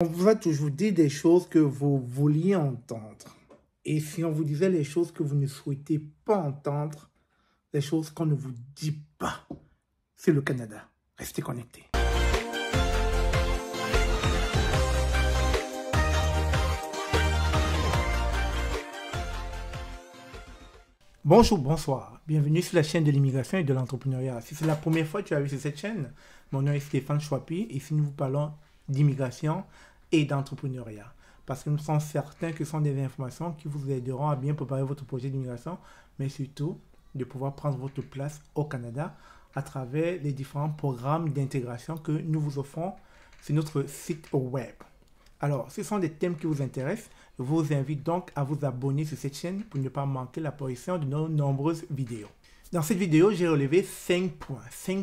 On vous a toujours dit des choses que vous vouliez entendre. Et si on vous disait les choses que vous ne souhaitez pas entendre, les choses qu'on ne vous dit pas, c'est le Canada. Restez connectés. Bonjour, bonsoir. Bienvenue sur la chaîne de l'immigration et de l'entrepreneuriat. Si c'est la première fois que tu arrives sur cette chaîne, mon nom est Stéphane Chouapi. Ici, nous vous parlons d'immigration et d'entrepreneuriat. Parce que nous sommes certains que ce sont des informations qui vous aideront à bien préparer votre projet d'immigration, mais surtout de pouvoir prendre votre place au Canada à travers les différents programmes d'intégration que nous vous offrons sur notre site web. Alors, ce sont des thèmes qui vous intéressent. Je vous invite donc à vous abonner sur cette chaîne pour ne pas manquer l'apparition de nos nombreuses vidéos. Dans cette vidéo, j'ai relevé 5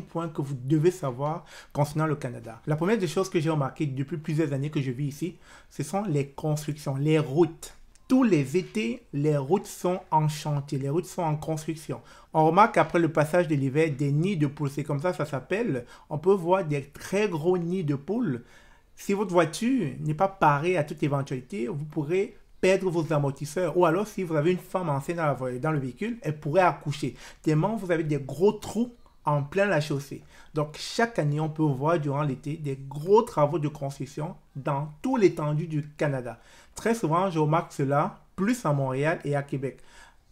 points que vous devez savoir concernant le Canada. La première des choses que j'ai remarqué depuis plusieurs années que je vis ici, ce sont les constructions, les routes. Tous les étés, les routes sont en chantier, les routes sont en construction. On remarque après le passage de l'hiver des nids de poules, c'est comme ça s'appelle. On peut voir des très gros nids de poules. Si votre voiture n'est pas parée à toute éventualité, vous pourrez perdre vos amortisseurs. Ou alors, si vous avez une femme enceinte dans le véhicule, elle pourrait accoucher. Tellement vous avez des gros trous en plein la chaussée. Donc, chaque année, on peut voir durant l'été des gros travaux de construction dans tout l'étendue du Canada. Très souvent, je remarque cela plus à Montréal et à Québec.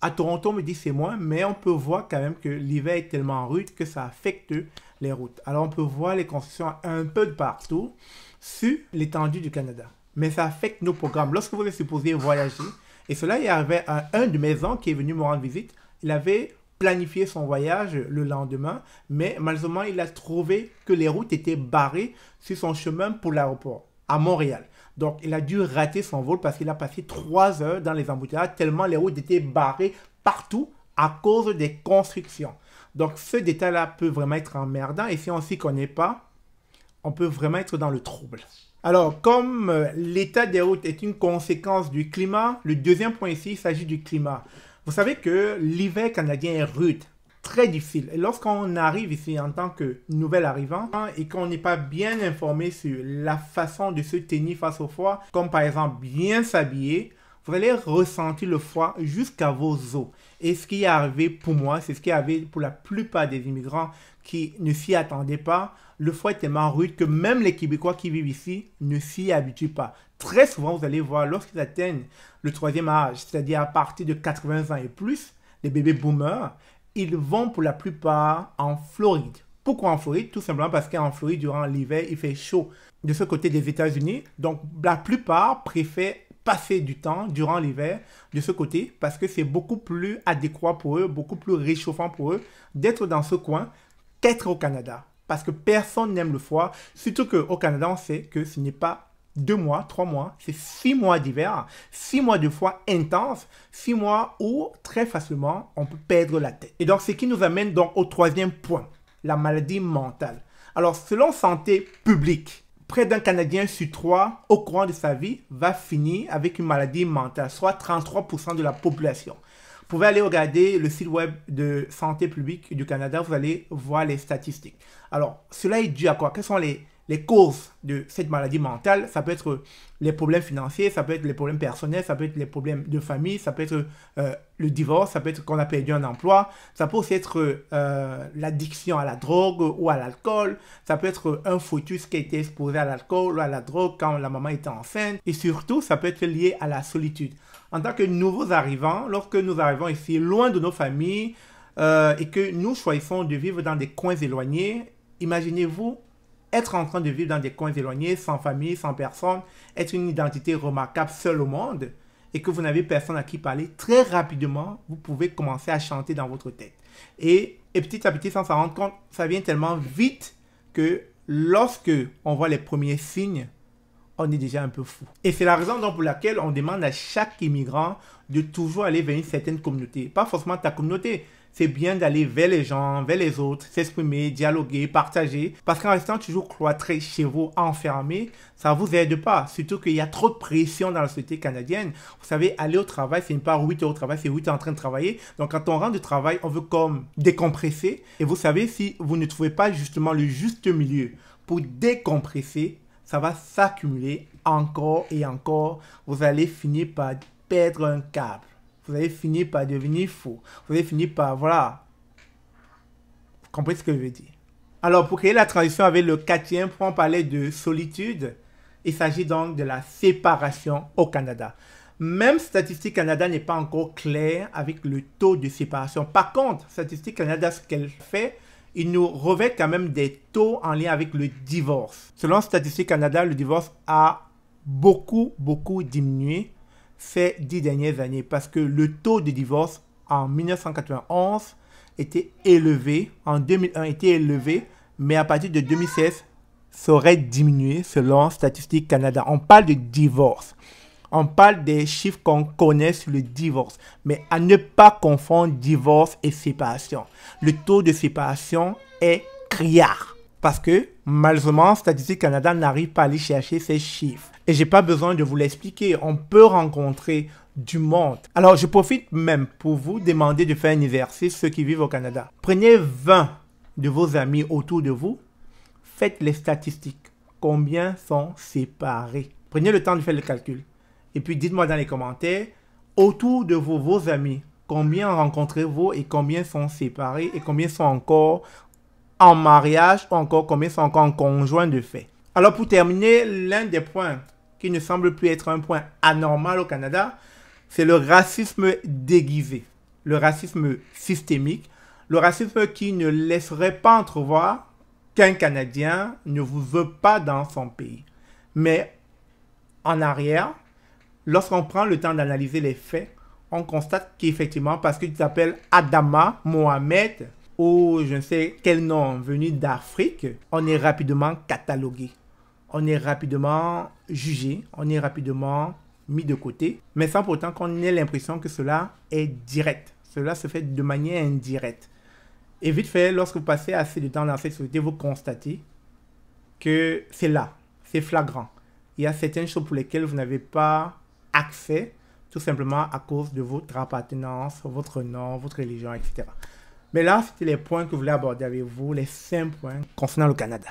À Toronto, on me dit c'est moins, mais on peut voir quand même que l'hiver est tellement rude que ça affecte les routes. Alors, on peut voir les constructions un peu de partout sur l'étendue du Canada. Mais ça affecte nos programmes. Lorsque vous êtes supposé voyager, et cela est arrivé à un de mes oncles qui est venu me rendre visite, il avait planifié son voyage le lendemain, mais malheureusement, il a trouvé que les routes étaient barrées sur son chemin pour l'aéroport, à Montréal. Donc, il a dû rater son vol parce qu'il a passé 3 heures dans les embouteillages, tellement les routes étaient barrées partout à cause des constructions. Donc, ce détail-là peut vraiment être emmerdant, et si on ne s'y connaît pas, on peut vraiment être dans le trouble. Alors, comme l'état des routes est une conséquence du climat, le deuxième point ici, il s'agit du climat. Vous savez que l'hiver canadien est rude, très difficile. Et lorsqu'on arrive ici en tant que nouvel arrivant et qu'on n'est pas bien informé sur la façon de se tenir face au froid, comme par exemple bien s'habiller, vous allez ressentir le froid jusqu'à vos os. Et ce qui est arrivé pour moi, c'est ce qui est arrivé pour la plupart des immigrants qui ne s'y attendaient pas. Le froid est tellement rude que même les Québécois qui vivent ici ne s'y habituent pas. Très souvent, vous allez voir, lorsqu'ils atteignent le 3e âge, c'est-à-dire à partir de 80 ans et plus, les bébés boomers, ils vont pour la plupart en Floride. Pourquoi en Floride? Tout simplement parce qu'en Floride, durant l'hiver, il fait chaud de ce côté des États-Unis. Donc, la plupart préfèrent passer du temps durant l'hiver de ce côté parce que c'est beaucoup plus adéquat pour eux, beaucoup plus réchauffant pour eux d'être dans ce coin qu'être au Canada. Parce que personne n'aime le froid, surtout qu'au Canada, on sait que ce n'est pas 2 mois, 3 mois, c'est 6 mois d'hiver, 6 mois de froid intense, 6 mois où très facilement on peut perdre la tête. Et donc, ce qui nous amène donc au 3e point, la maladie mentale. Alors, selon Santé publique, près d'un Canadien sur 3 au courant de sa vie va finir avec une maladie mentale, soit 33% de la population. Vous pouvez aller regarder le site web de Santé publique du Canada, vous allez voir les statistiques. Alors, cela est dû à quoi? Quelles sont les causes de cette maladie mentale? Ça peut être les problèmes financiers, ça peut être les problèmes personnels, ça peut être les problèmes de famille, ça peut être le divorce, ça peut être qu'on a perdu un emploi, ça peut aussi être l'addiction à la drogue ou à l'alcool, ça peut être un fœtus qui a été exposé à l'alcool ou à la drogue quand la maman était enceinte, et surtout, ça peut être lié à la solitude. En tant que nouveaux arrivants, lorsque nous arrivons ici, loin de nos familles, et que nous choisissons de vivre dans des coins éloignés, imaginez-vous être en train de vivre dans des coins éloignés, sans famille, sans personne, être une identité remarquable seule au monde, et que vous n'avez personne à qui parler, très rapidement, vous pouvez commencer à chanter dans votre tête. Et petit à petit, sans s'en rendre compte, ça vient tellement vite que lorsque on voit les premiers signes, on est déjà un peu fou. Et c'est la raison donc pour laquelle on demande à chaque immigrant de toujours aller vers une certaine communauté. Pas forcément ta communauté. C'est bien d'aller vers les gens, vers les autres, s'exprimer, dialoguer, partager. Parce qu'en restant toujours cloîtré chez vous, enfermé, ça ne vous aide pas. Surtout qu'il y a trop de pression dans la société canadienne. Vous savez, aller au travail, c'est pas 8 heures au travail, c'est 8 heures en train de travailler. Donc quand on rentre du travail, on veut comme décompresser. Et vous savez, si vous ne trouvez pas justement le juste milieu pour décompresser, ça va s'accumuler encore et encore, vous allez finir par perdre un câble. Vous allez finir par devenir fou. Vous allez finir par, voilà. Vous comprenez ce que je veux dire? Alors, pour créer la transition avec le quatrième point, on parlait de solitude. Il s'agit donc de la séparation au Canada. Même Statistique Canada n'est pas encore clair avec le taux de séparation. Par contre, Statistique Canada, ce qu'elle fait, il nous revêt quand même des taux en lien avec le divorce. Selon Statistique Canada, le divorce a beaucoup diminué ces 10 dernières années parce que le taux de divorce en 1991 était élevé, en 2001 était élevé, mais à partir de 2016, ça aurait diminué selon Statistique Canada. On parle de divorce. On parle des chiffres qu'on connaît sur le divorce. Mais à ne pas confondre divorce et séparation. Le taux de séparation est criard. Parce que, malheureusement, Statistique Canada n'arrive pas à aller chercher ces chiffres. Et je n'ai pas besoin de vous l'expliquer. On peut rencontrer du monde. Alors, je profite même pour vous demander de faire un exercice, ceux qui vivent au Canada. Prenez 20 de vos amis autour de vous. Faites les statistiques. Combien sont séparés? Prenez le temps de faire le calcul. Et puis, dites-moi dans les commentaires, autour de vous, vos amis, combien rencontrez-vous et combien sont séparés et combien sont encore en mariage ou encore combien sont encore en conjoint de fait. Alors, pour terminer, l'un des points qui ne semble plus être un point anormal au Canada, c'est le racisme déguisé, le racisme systémique, le racisme qui ne laisserait pas entrevoir qu'un Canadien ne vous veut pas dans son pays. Mais en arrière, lorsqu'on prend le temps d'analyser les faits, on constate qu'effectivement, parce que tu t'appelles Adama Mohamed ou je ne sais quel nom venu d'Afrique, on est rapidement catalogué. On est rapidement jugé, on est rapidement mis de côté, mais sans pourtant qu'on ait l'impression que cela est direct. Cela se fait de manière indirecte. Et vite fait, lorsque vous passez assez de temps dans cette société, vous constatez que c'est là, c'est flagrant. Il y a certaines choses pour lesquelles vous n'avez pas accès, tout simplement à cause de votre appartenance, votre nom, votre religion, etc. Mais là, c'était les points que je voulais aborder avec vous, les 5 points concernant le Canada.